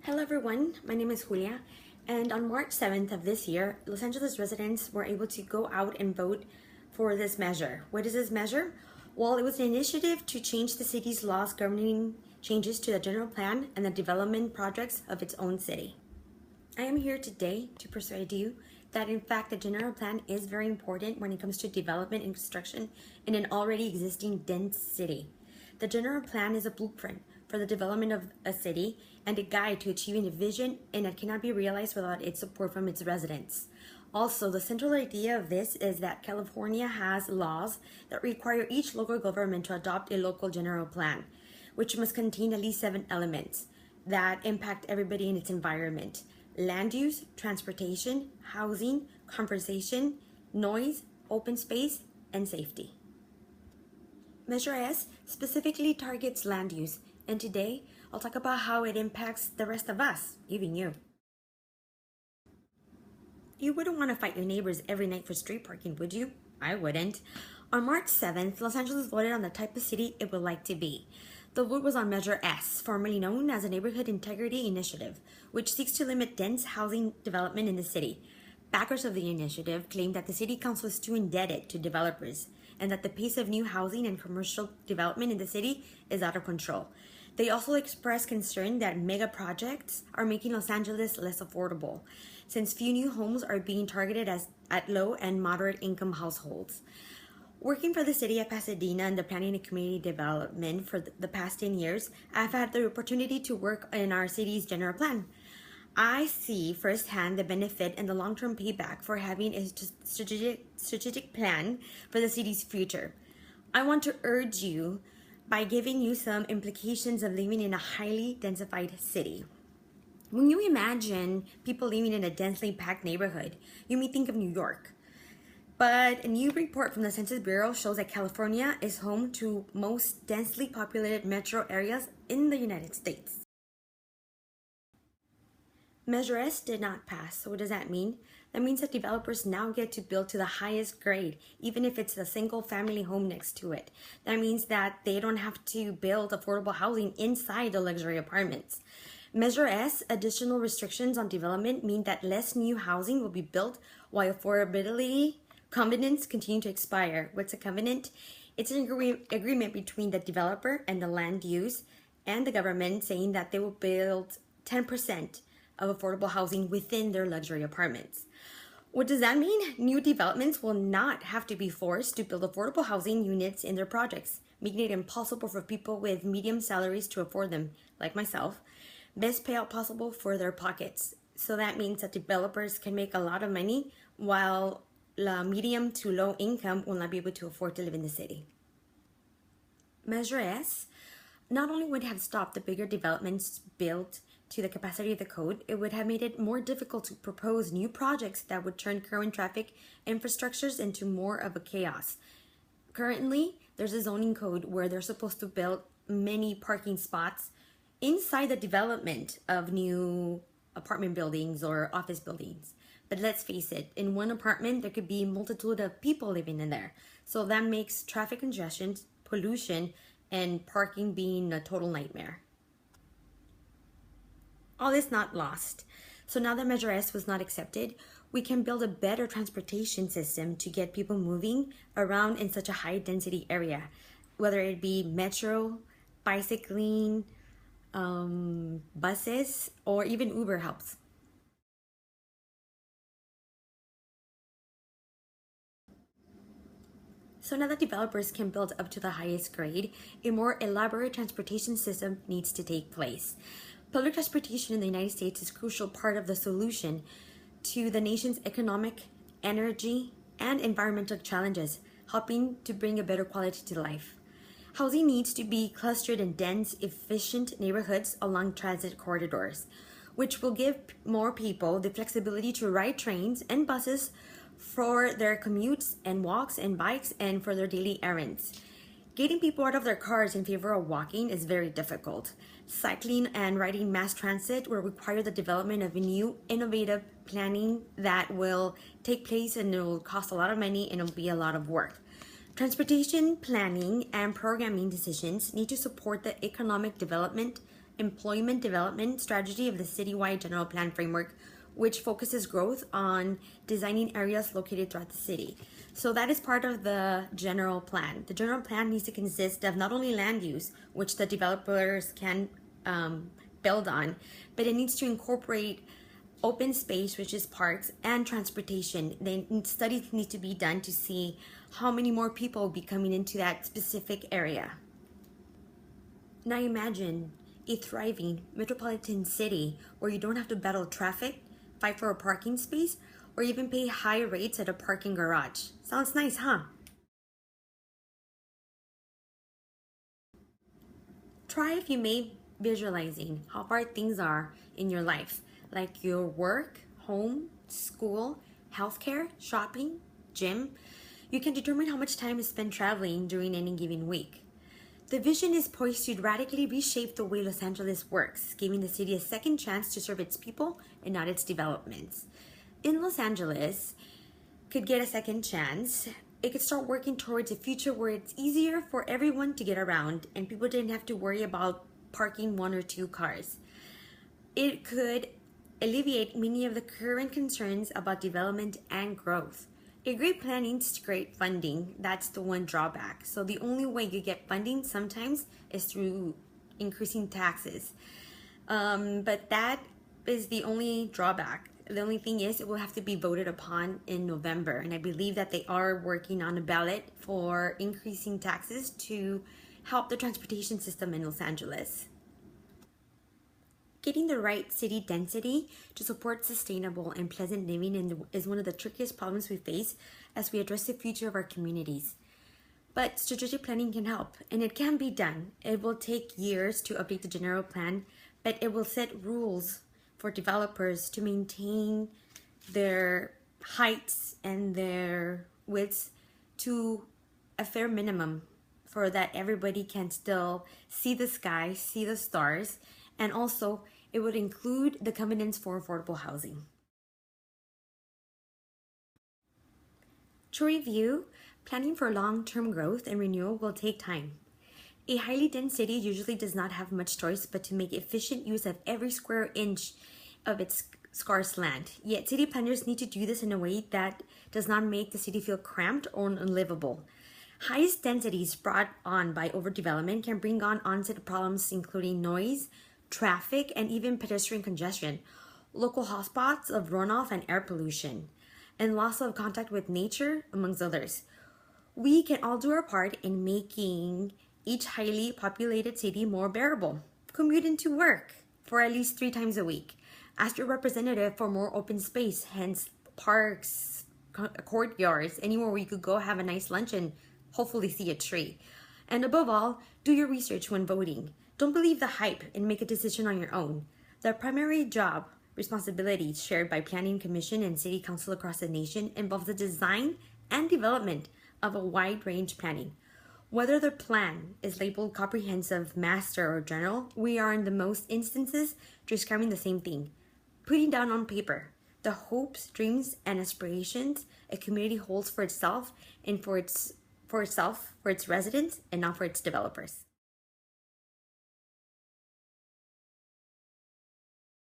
Hello everyone, my name is Julia, and on March 7th of this year, Los Angeles residents were able to go out and vote for this measure. What is this measure? Well, it was an initiative to change the city's laws governing changes to the general plan and the development projects of its own city. I am here today to persuade you that in fact the general plan is very important when it comes to development and construction in an already existing dense city. The general plan is a blueprint for the development of a city and a guide to achieving a vision, and it cannot be realized without its support from its residents. Also, the central idea of this is that California has laws that require each local government to adopt a local general plan, which must contain at least 7 elements that impact everybody in its environment: land use, transportation, housing, conversation, noise, open space, and safety. Measure S specifically targets land use, and today I'll talk about how it impacts the rest of us, even you. You wouldn't want to fight your neighbors every night for street parking, would you? I wouldn't. On March 7th, Los Angeles voted on the type of city it would like to be. The vote was on Measure S, formerly known as a Neighborhood Integrity Initiative, which seeks to limit dense housing development in the city. Backers of the initiative claim that the city council is too indebted to developers and that the pace of new housing and commercial development in the city is out of control. They also express concern that mega projects are making Los Angeles less affordable, since few new homes are being targeted at low and moderate income households. Working for the city of Pasadena in the planning and community development for the past 10 years, I've had the opportunity to work in our city's general plan. I see firsthand the benefit and the long-term payback for having a strategic plan for the city's future. I want to urge you by giving you some implications of living in a highly densified city. When you imagine people living in a densely packed neighborhood, you may think of New York. But a new report from the Census Bureau shows that California is home to most densely populated metro areas in the United States. Measure S did not pass. So what does that mean? That means that developers now get to build to the highest grade, even if it's a single family home next to it. That means that they don't have to build affordable housing inside the luxury apartments. Measure S additional restrictions on development mean that less new housing will be built while affordability covenants continue to expire. What's a covenant? It's an agreement between the developer and the land use and the government saying that they will build 10% of affordable housing within their luxury apartments. What does that mean? New developments will not have to be forced to build affordable housing units in their projects, making it impossible for people with medium salaries to afford them, like myself. Best payout possible for their pockets. So that means that developers can make a lot of money while the medium to low income will not be able to afford to live in the city. Measure S not only would have stopped the bigger developments built to the capacity of the code, it would have made it more difficult to propose new projects that would turn current traffic infrastructures into more of a chaos. Currently, there's a zoning code where they're supposed to build many parking spots inside the development of new apartment buildings or office buildings. But let's face it, in one apartment, there could be a multitude of people living in there. So that makes traffic congestion, pollution, and parking being a total nightmare. All is not lost. So now that Measure S was not accepted, we can build a better transportation system to get people moving around in such a high density area, whether it be metro, bicycling, buses, or even Uber helps. So now that developers can build up to the highest grade, a more elaborate transportation system needs to take place. Public transportation in the United States is a crucial part of the solution to the nation's economic, energy, and environmental challenges, helping to bring a better quality to life. Housing needs to be clustered in dense, efficient neighborhoods along transit corridors, which will give more people the flexibility to ride trains and buses for their commutes and walks and bikes and for their daily errands. Getting people out of their cars in favor of walking is very difficult. Cycling and riding mass transit will require the development of a new, innovative planning that will take place, and it will cost a lot of money and it'll be a lot of work. Transportation planning and programming decisions need to support the economic development employment development strategy of the citywide general plan framework, which focuses growth on designing areas located throughout the city. So that is part of the general plan. The general plan needs to consist of not only land use, which the developers can build on, but it needs to incorporate open space, which is parks, and transportation. Then studies need to be done to see how many more people will be coming into that specific area. Now imagine a thriving metropolitan city where you don't have to battle traffic, fight for a parking space, or even pay high rates at a parking garage. Sounds nice, huh? Try, if you may, visualizing how far things are in your life, like your work, home, school, healthcare, shopping, gym. You can determine how much time is spent traveling during any given week. The vision is poised to radically reshape the way Los Angeles works, giving the city a second chance to serve its people and not its developments. In Los Angeles, could get a second chance. It could start working towards a future where it's easier for everyone to get around and people didn't have to worry about parking one or two cars. It could alleviate many of the current concerns about development and growth. A great plan needs great funding. That's the one drawback. So the only way you get funding sometimes is through increasing taxes. But that is the only drawback. The only thing is it will have to be voted upon in November. And I believe that they are working on a ballot for increasing taxes to help the transportation system in Los Angeles. Getting the right city density to support sustainable and pleasant living is one of the trickiest problems we face as we address the future of our communities. But strategic planning can help, and it can be done. It will take years to update the general plan, but it will set rules for developers to maintain their heights and their widths to a fair minimum for that everybody can still see the sky, see the stars, and also it would include the covenants for affordable housing. To review, planning for long-term growth and renewal will take time. A highly dense city usually does not have much choice but to make efficient use of every square inch of its scarce land. Yet city planners need to do this in a way that does not make the city feel cramped or unlivable. Highest densities brought on by overdevelopment can bring on onset problems including noise, traffic, and even pedestrian congestion, local hotspots of runoff and air pollution, and loss of contact with nature, amongst others. We can all do our part in making each highly populated city more bearable. Commute into work for at least 3 times a week. Ask your representative for more open space, hence parks, courtyards, anywhere where you could go have a nice lunch and hopefully see a tree. And above all, do your research when voting. Don't believe the hype and make a decision on your own. The primary job responsibility shared by Planning Commission and City Council across the nation involves the design and development of a wide range planning. Whether the plan is labeled comprehensive, master, or general, we are in the most instances describing the same thing. Putting down on paper the hopes, dreams, and aspirations a community holds for itself and for its residents and not for its developers.